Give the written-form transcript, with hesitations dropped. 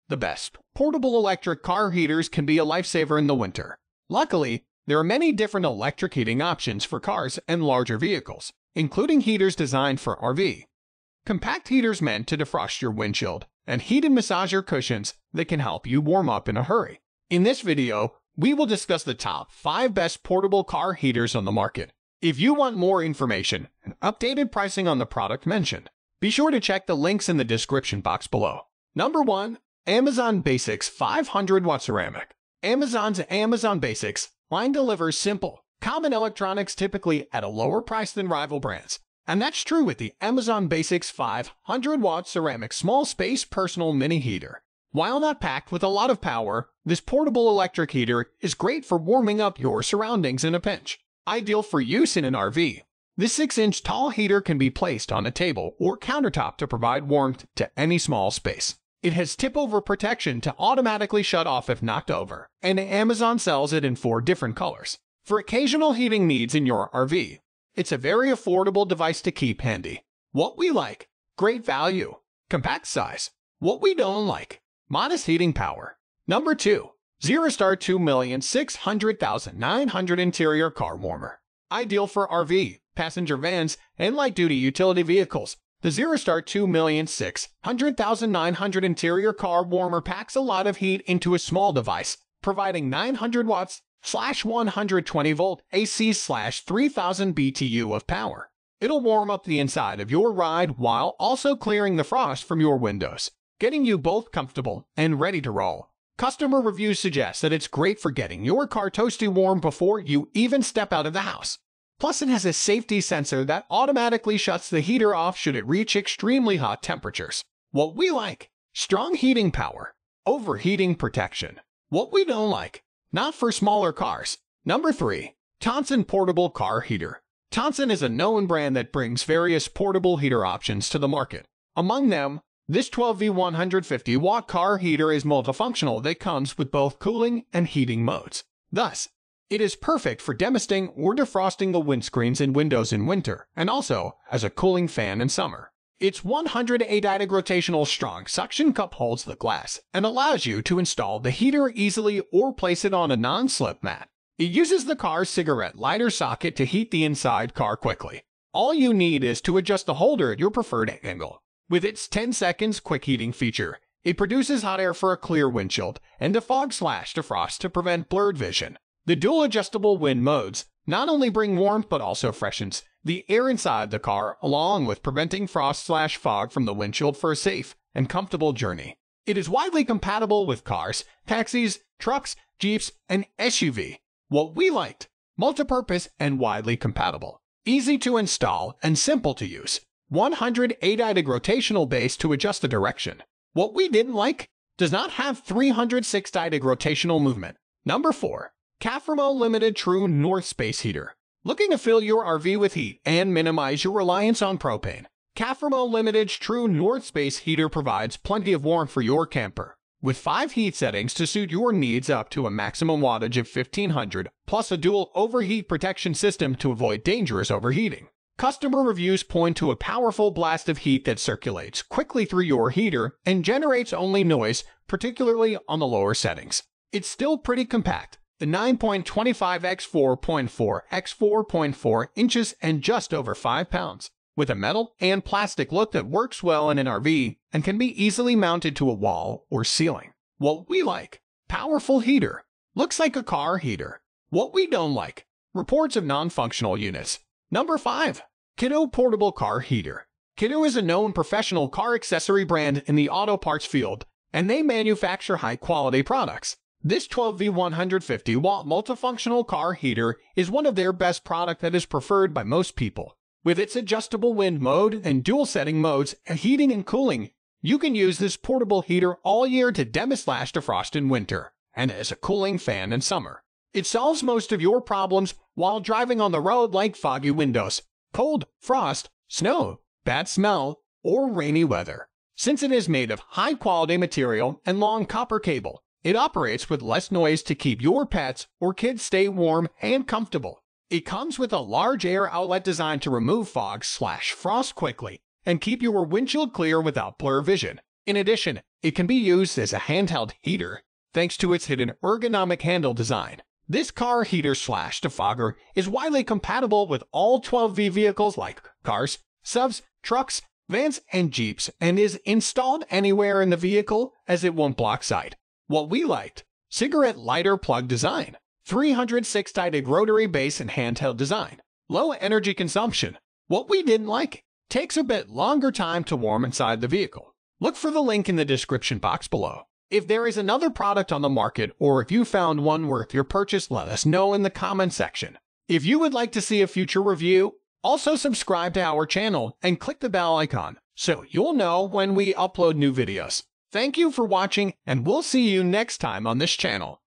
The best portable electric car heaters can be a lifesaver in the winter. Luckily, there are many different electric heating options for cars and larger vehicles, including heaters designed for RV. Compact heaters meant to defrost your windshield, and heated massager cushions that can help you warm up in a hurry. In this video, we will discuss the top 5 best portable car heaters on the market. If you want more information and updated pricing on the product mentioned, be sure to check the links in the description box below. Number 1. Amazon Basics 500 Watt Ceramic. Amazon's Amazon Basics line delivers simple, common electronics typically at a lower price than rival brands. And that's true with the Amazon Basics 500 Watt Ceramic Small Space Personal Mini Heater. While not packed with a lot of power, this portable electric heater is great for warming up your surroundings in a pinch. Ideal for use in an RV. This 6-inch tall heater can be placed on a table or countertop to provide warmth to any small space. It has tip-over protection to automatically shut off if knocked over, and Amazon sells it in 4 different colors. For occasional heating needs in your RV, it's a very affordable device to keep handy. What we like: great value, compact size. What we don't like: modest heating power. Number 2. Zerostart 2,600,900 Interior Car Warmer. Ideal for RV, passenger vans, and light-duty utility vehicles. The Zerostart 2,600,900 Interior Car Warmer packs a lot of heat into a small device, providing 900 watts / 120 volt AC / 3000 BTU of power. It'll warm up the inside of your ride while also clearing the frost from your windows, getting you both comfortable and ready to roll. Customer reviews suggest that it's great for getting your car toasty warm before you even step out of the house. Plus, it has a safety sensor that automatically shuts the heater off should it reach extremely hot temperatures. What we like: strong heating power, overheating protection. What we don't like: not for smaller cars. Number 3. TONSAN Portable Car Heater. TONSAN is a known brand that brings various portable heater options to the market. Among them, this 12V 150 watt car heater is multifunctional that comes with both cooling and heating modes. Thus, it is perfect for demisting or defrosting the windscreens and windows in winter, and also as a cooling fan in summer. Its 108 rotational strong suction cup holds the glass and allows you to install the heater easily or place it on a non-slip mat. It uses the car's cigarette lighter socket to heat the inside car quickly. All you need is to adjust the holder at your preferred angle. With its 10 seconds quick heating feature, it produces hot air for a clear windshield and defog/defrost to prevent blurred vision. The dual adjustable wind modes not only bring warmth but also freshens the air inside the car, along with preventing frost/fog from the windshield for a safe and comfortable journey. It is widely compatible with cars, taxis, trucks, Jeeps, and SUV. What we liked: multipurpose and widely compatible. Easy to install and simple to use. 108 rotational base to adjust the direction. What we didn't like: does not have 306 rotational movement. Number 4. Caframo Limited True North Space Heater. Looking to fill your RV with heat and minimize your reliance on propane? Caframo Limited's True North Space Heater provides plenty of warmth for your camper, with 5 heat settings to suit your needs up to a maximum wattage of 1500, plus a dual overheat protection system to avoid dangerous overheating. Customer reviews point to a powerful blast of heat that circulates quickly through your heater and generates only noise, particularly on the lower settings. It's still pretty compact. The 9.25 x 4.4 x 4.4 inches and just over 5 pounds, with a metal and plastic look that works well in an RV and can be easily mounted to a wall or ceiling. What we like: powerful heater. Looks like a car heater. What we don't like: reports of non-functional units. Number 5. Qidoe Portable Car Heater. Qidoe is a known professional car accessory brand in the auto parts field, and they manufacture high-quality products. This 12V 150 watt multifunctional car heater is one of their best products that is preferred by most people. With its adjustable wind mode and dual setting modes, heating and cooling, you can use this portable heater all year to defrost in winter, and as a cooling fan in summer. It solves most of your problems while driving on the road, like foggy windows, cold, frost, snow, bad smell, or rainy weather. Since it is made of high-quality material and long copper cable, it operates with less noise to keep your pets or kids stay warm and comfortable. It comes with a large air outlet designed to remove fog/frost quickly and keep your windshield clear without blur vision. In addition, It can be used as a handheld heater thanks to its hidden ergonomic handle design. This car heater/defogger is widely compatible with all 12V vehicles like cars, subs, trucks, vans, and Jeeps, and is installed anywhere in the vehicle as it won't block sight. What we liked: cigarette lighter plug design, 306-sided rotary base and handheld design, low energy consumption. What we didn't like: takes a bit longer time to warm inside the vehicle. Look for the link in the description box below. If there is another product on the market, or if you found one worth your purchase, let us know in the comment section. If you would like to see a future review, also subscribe to our channel and click the bell icon so you'll know when we upload new videos. Thank you for watching, and we'll see you next time on this channel.